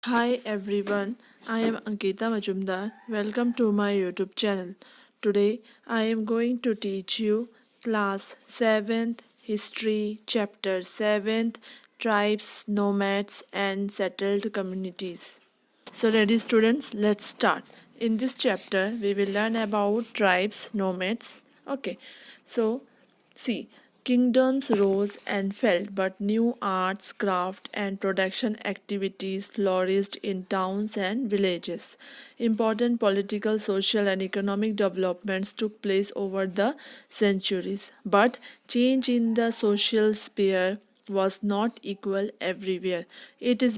Hi everyone, I am Ankita Majumdar. Welcome to my YouTube channel. Today I am going to teach you Class 7th History Chapter 7th Tribes, Nomads and Settled Communities. So ready students, let's start. In this chapter we will learn about tribes, nomads. Okay, so see, kingdoms rose and fell, but new arts, craft, and production activities flourished in towns and villages. Important political, social, and economic developments took place over the centuries, but change in the social sphere was not equal everywhere. It is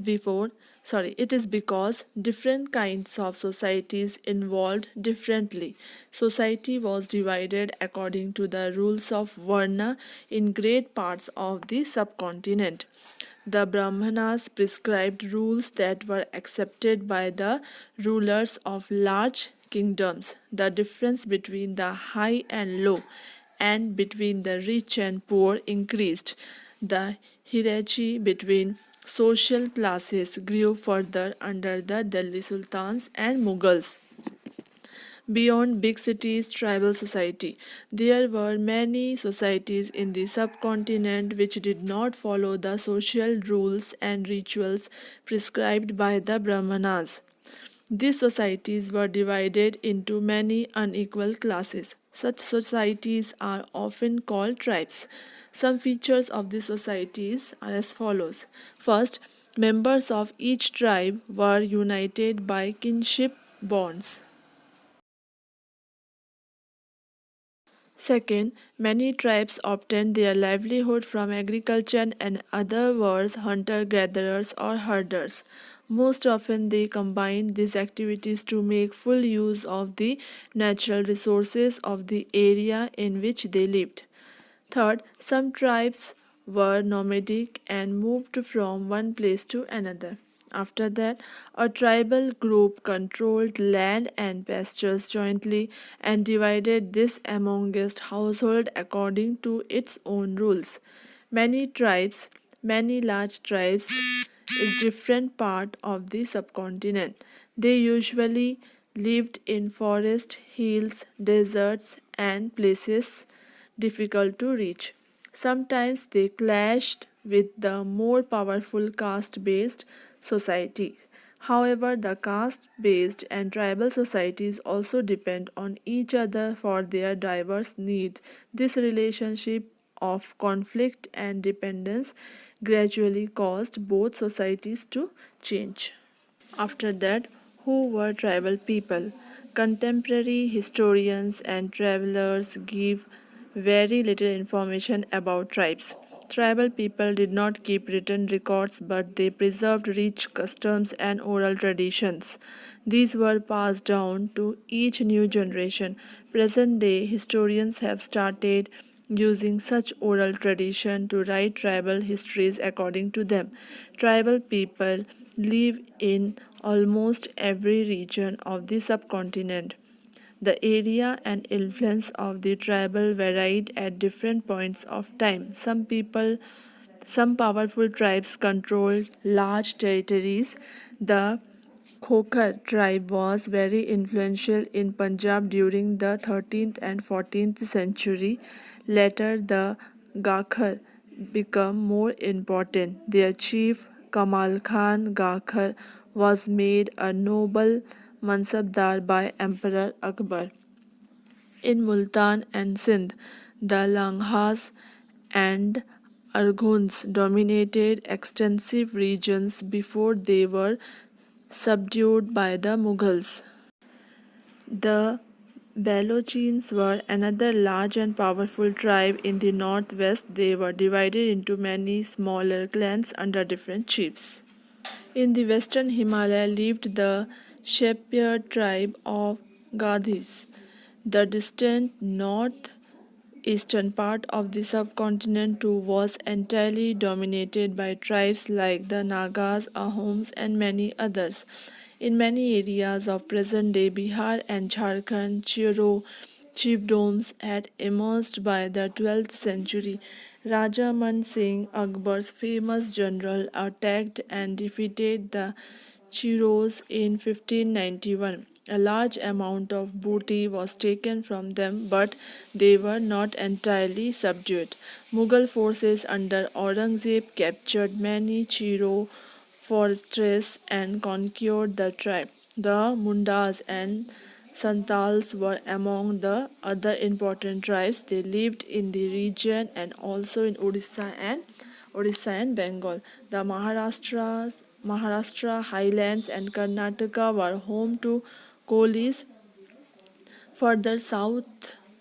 because different kinds of societies involved differently. Society was divided according to the rules of Varna in great parts of the subcontinent. The Brahmanas prescribed rules that were accepted by the rulers of large kingdoms. The difference between the high and low and between the rich and poor increased. The hierarchy between social classes grew further under the Delhi Sultans and Mughals. Beyond big cities, tribal society. There were many societies in the subcontinent which did not follow the social rules and rituals prescribed by the Brahmanas. These societies were divided into many unequal classes. Such societies are often called tribes. Some features of these societies are as follows. First, members of each tribe were united by kinship bonds. Second, many tribes obtained their livelihood from agriculture, and other were hunter gatherers or herders. Most often, they combined these activities to make full use of the natural resources of the area in which they lived. Third, some tribes were nomadic and moved from one place to another. After that, a tribal group controlled land and pastures jointly and divided this amongst household according to its own rules. Many tribes, many large tribes, is different part of the subcontinent. They usually lived in forest, hills, deserts, and places difficult to reach. Sometimes they clashed with the more powerful caste based societies. However, the caste based and tribal societies also depend on each other for their diverse needs. This relationship of conflict and dependence gradually caused both societies to change. After that, who were tribal people? Contemporary historians and travelers give very little information about tribes. Tribal people did not keep written records, but they preserved rich customs and oral traditions. These were passed down to each new generation. Present day historians have started using such oral tradition to write tribal histories according to them. Tribal people live in almost every region of the subcontinent. The area and influence of the tribal varied at different points of time. Some powerful tribes controlled large territories. The Khokhar tribe was very influential in Punjab during the 13th and 14th century. Later, the Gakhar became more important. Their chief Kamal Khan Gakhar was made a noble mansabdar by Emperor Akbar. In Multan and Sindh, the Langhas and Arghuns dominated extensive regions before they were subdued by the Mughals. The Balochins were another large and powerful tribe in the northwest. They were divided into many smaller clans under different chiefs. In the western Himalaya lived the shepherd tribe of Gadhis. The distant northeastern part of the subcontinent too was entirely dominated by tribes like the Nagas, Ahoms, and many others. In many areas of present day Bihar and Jharkhand, Chiro chiefdoms had emerged by the 12th century. Raja Man Singh, Akbar's famous general, attacked and defeated the Chiros in 1591. A large amount of booty was taken from them, but they were not entirely subdued. Mughal forces under Aurangzeb captured many Chiro fortresses and conquered the tribe. The Mundas and Santals were among the other important tribes. They lived in the region and also in Odisha and Bengal. The Maharashtra highlands and Karnataka were home to Kolis. Further south,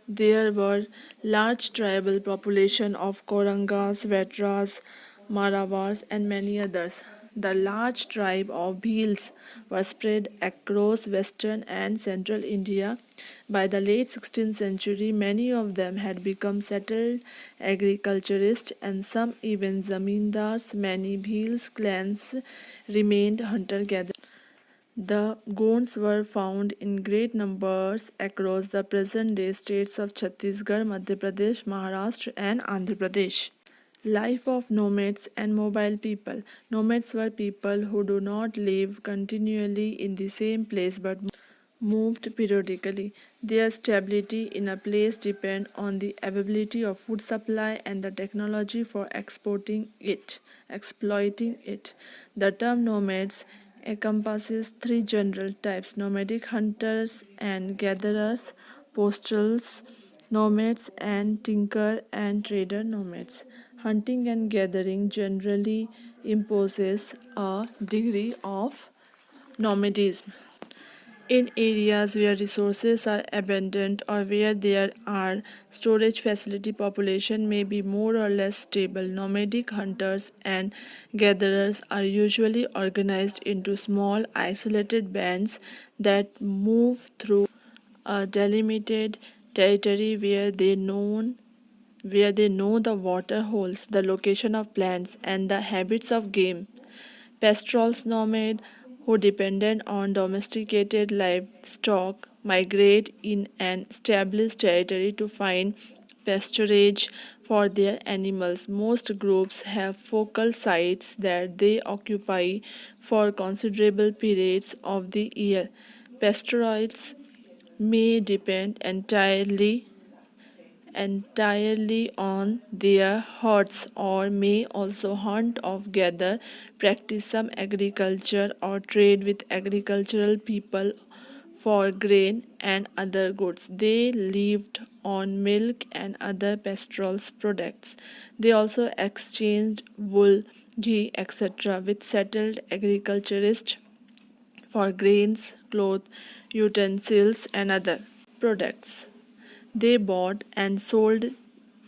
there were large tribal population of Korangas, Vetras, Maravars, and many others. The large tribe of Bhils were spread across western and central India. By the late 16th century, many of them had become settled agriculturists and some even zamindars. Many Bhils clans remained hunter-gatherers. The Goans were found in great numbers across the present-day states of Chhattisgarh, Madhya Pradesh, Maharashtra, and Andhra Pradesh. Life of nomads and mobile people. Nomads were people who do not live continually in the same place but moved periodically. Their stability in a place depends on the availability of food supply and the technology for exploiting it. The term nomads encompasses three general types: nomadic hunters and gatherers, pastorals nomads, and tinker and trader nomads. Hunting and gathering generally imposes a degree of nomadism. In areas where resources are abundant or where there are storage facility, population may be more or less stable. Nomadic hunters and gatherers are usually organized into small isolated bands that move through a delimited territory where they know the water holes, the location of plants, and the habits of game. Pastorals nomads who depend on domesticated livestock migrate in an established territory to find pasturage for their animals. Most groups have focal sites that they occupy for considerable periods of the year. Pastoralists may depend entirely on their herds or may also hunt or gather, practice some agriculture, or trade with agricultural people for grain and other goods. They lived on milk and other pastoral products. They also exchanged wool, ghee, etc. with settled agriculturists for grains, cloth, utensils, and other products. They bought and sold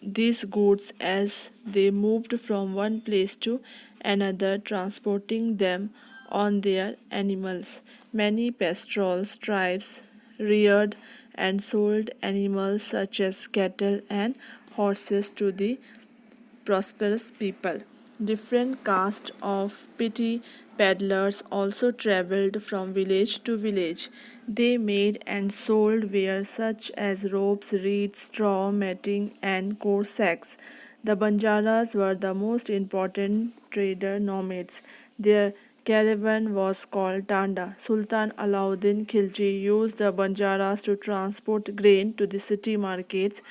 these goods as they moved from one place to another, transporting them on their animals. Many pastoral tribes reared and sold animals such as cattle and horses to the prosperous people. Different castes of petty peddlers also traveled from village to village. They made and sold wares such as ropes, reeds, straw, matting, and coarse sacks. The Banjaras were the most important trader nomads. Their caravan was called Tanda. Sultan Alauddin Khilji used the Banjaras to transport grain to the city markets.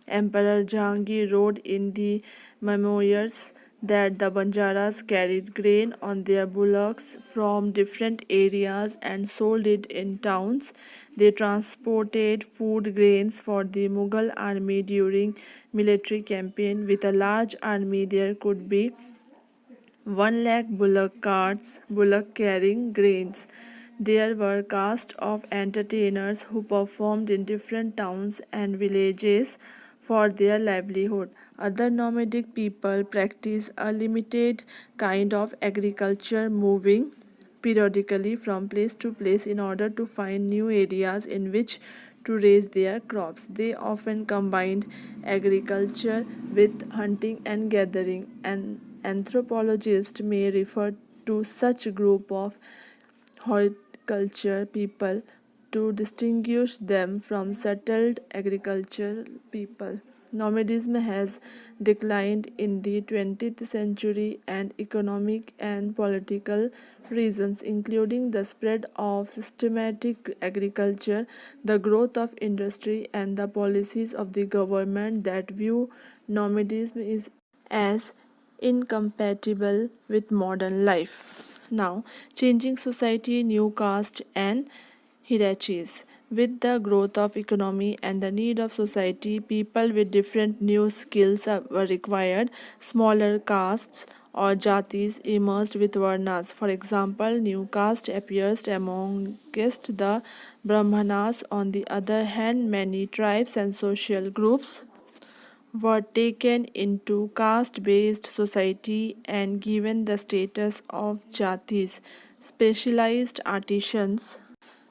Emperor Jahangir wrote in the memoirs that the Banjaras carried grain on their bullocks from different areas and sold it in towns. They transported food grains for the Mughal army during military campaign. With a large army, there could be 1 lakh bullock carrying grains. There were castes of entertainers who performed in different towns and villages for their livelihood. Other nomadic people practice a limited kind of agriculture, moving periodically from place to place in order to find new areas in which to raise their crops. They often combined agriculture with hunting and gathering. An anthropologist may refer to such group of horticulture people to distinguish them from settled agricultural people. Nomadism has declined in the 20th century and economic and political reasons, including the spread of systematic agriculture, the growth of industry, and the policies of the government that view nomadism is as incompatible with modern life. Now, changing society, new caste, and hierarchies. With the growth of economy and the need of society, people with different new skills were required. Smaller castes or jatis emerged with varnas. For example, new caste appears amongst the Brahmanas. On the other hand, many tribes and social groups were taken into caste based society and given the status of jatis. Specialized artisans,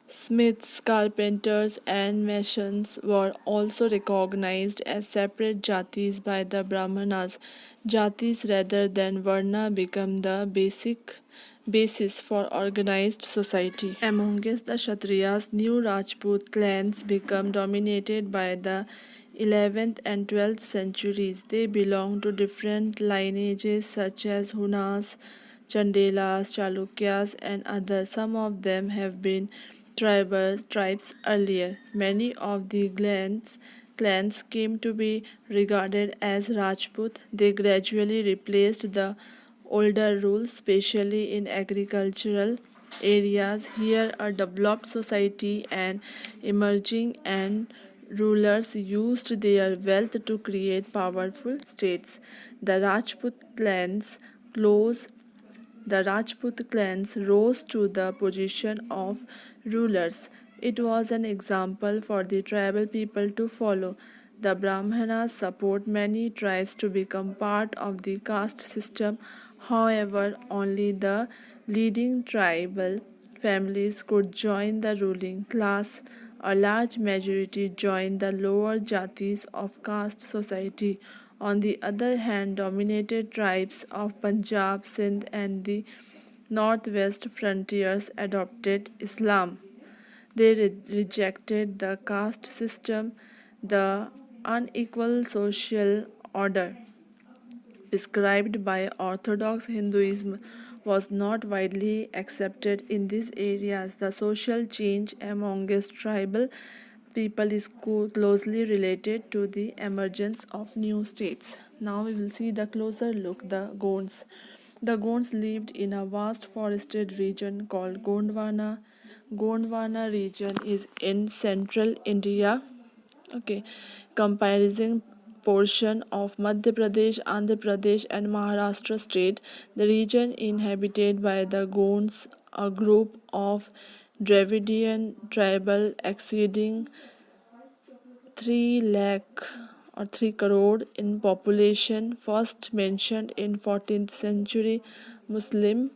smiths, carpenters, and masons were also recognized as separate jatis by the Brahmanas. Jatis rather than varna become the basis for organized society. Amongst the Kshatriyas, new Rajput clans become dominated by the 11th and 12th centuries. They belong to different lineages such as Hunas, Chandelas, Chalukyas, and others. Some of them have been tribes earlier. Many of the clans came to be regarded as Rajput. They gradually replaced the older rules, especially in agricultural areas. Here, a developed society and emerging and rulers used their wealth to create powerful states. The close Rajput clans rose to the position of rulers. It was an example for the tribal people to follow. The Brahmanas support many tribes to become part of the caste system. However, only the leading tribal families could join the ruling class. A large majority joined the lower jatis of caste society. On the other hand, dominated tribes of Punjab, Sindh, and the northwest frontiers adopted Islam. They rejected the caste system, the unequal social order prescribed by Orthodox Hinduism was not widely accepted in these areas. The social change amongst tribal people is closely related to the emergence of new states. Now we will see the closer look the Goans. The Goans lived in a vast forested region called Gondwana. Gondwana region is in central India. Okay, comprising portion of Madhya Pradesh, Andhra Pradesh, and Maharashtra state. The region inhabited by the Goans, a group of Dravidian tribal exceeding 3 lakh or 3 crore in population, first mentioned in 14th century Muslim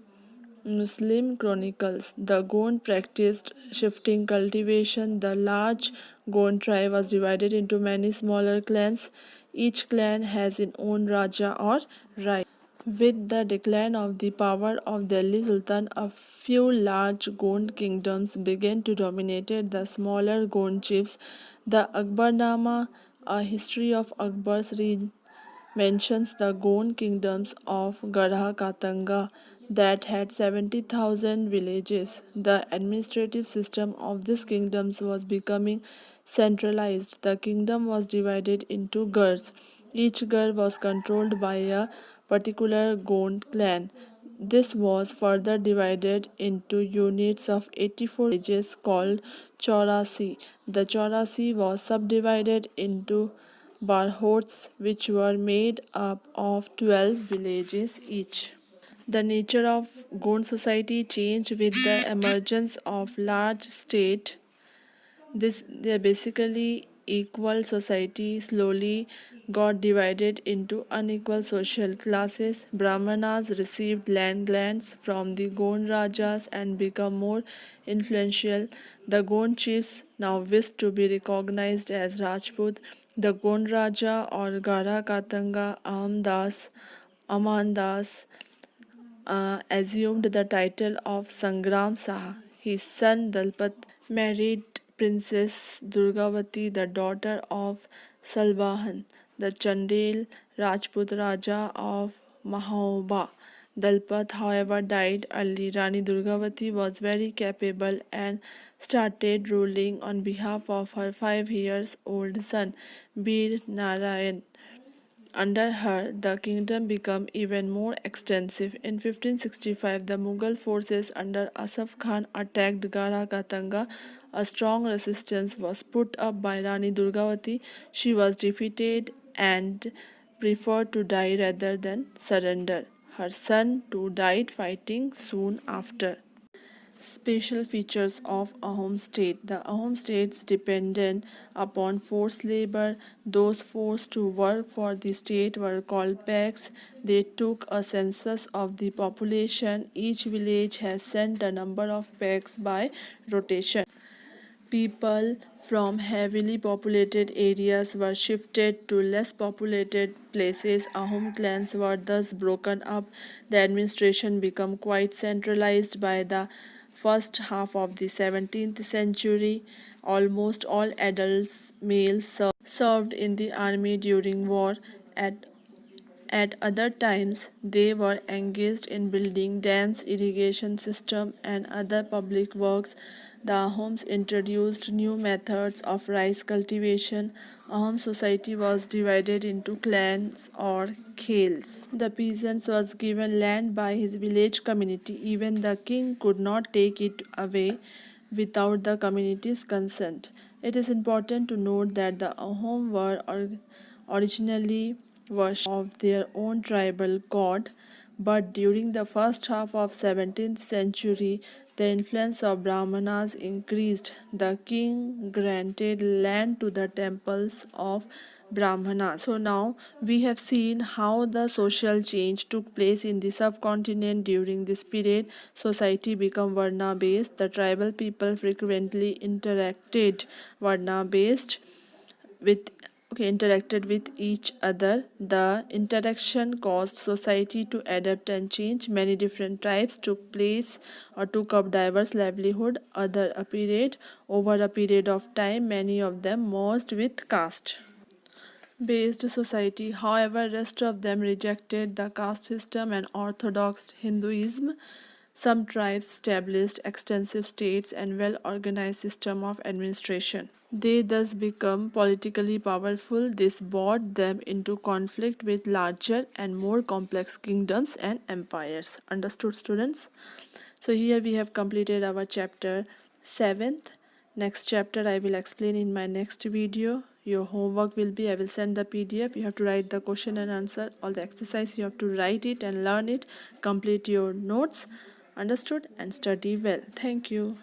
chronicles. The Goan practiced shifting cultivation. The large Goan tribe was divided into many smaller clans. Each clan has its own Raja or Rai. With the decline of the power of Delhi Sultan, a few large Gond kingdoms began to dominate the smaller Gond chiefs. The Akbarnama, a history of Akbar's reign, mentions the Gond kingdoms of Garha Katanga that had 70,000 villages. The administrative system of these kingdoms was becoming centralized. The kingdom was divided into gars. Each gar was controlled by a particular Gond clan. This was further divided into units of 84 villages called Chaurasi. The Chaurasi was subdivided into barhots, which were made up of 12 villages each. The nature of Gond society changed with the emergence of large state. This their basically equal society slowly got divided into unequal social classes. Brahmanas received land grants from the Gond Rajas and become more influential. The Gond chiefs now wished to be recognized as Rajput. The Gond Raja or Gara Katanga Amandas assumed the title of Sangram Saha. His son Dalpat married Princess Durgavati, the daughter of Salbahan. the Chandel Rajput Raja of Mahoba. Dalpat, however, died early. Rani Durgavati was very capable and started ruling on behalf of her 5 years old son, Bir Narayan. Under her, the kingdom became even more extensive. In 1565, the Mughal forces under Asaf Khan attacked Gara Katanga. A strong resistance was put up by Rani Durgavati. She was defeated and preferred to die rather than surrender. Her son too died fighting soon after. Special features of Ahom state. The Ahom states depended upon forced labor. Those forced to work for the state were called Peks. They took a census of the population. Each village has sent a number of Peks by rotation. People from heavily populated areas were shifted to less populated places. Ahom clans were thus broken up. The administration became quite centralized by the first half of the 17th century. Almost all adults males served in the army during war. At other times, they were engaged in building dams, irrigation system, and other public works. The Ahoms introduced new methods of rice cultivation. Ahom society was divided into clans or khels. The peasants was given land by his village community. Even the king could not take it away without the community's consent. It is important to note that the Ahom were originally worship of their own tribal god, but during the first half of 17th century the influence of Brahmanas increased. The king granted land to the temples of Brahmanas. So now we have seen how the social change took place in the subcontinent during this period. Society became Varna based. The tribal people frequently with interacted with each other. The interaction caused society to adapt and change. Many different tribes took up diverse livelihood over a period of time. Many of them merged with caste based society. However, rest of them rejected the caste system and orthodox Hinduism. Some tribes established extensive states and well-organized system of administration. They thus become politically powerful. This brought them into conflict with larger and more complex kingdoms and empires. Understood, students? So here we have completed our chapter 7th. Next chapter I will explain in my next video. Your homework will be, I will send the PDF. You have to write the question and answer. All the exercise you have to write it and learn it. Complete your notes. Understood? And study well. Thank you.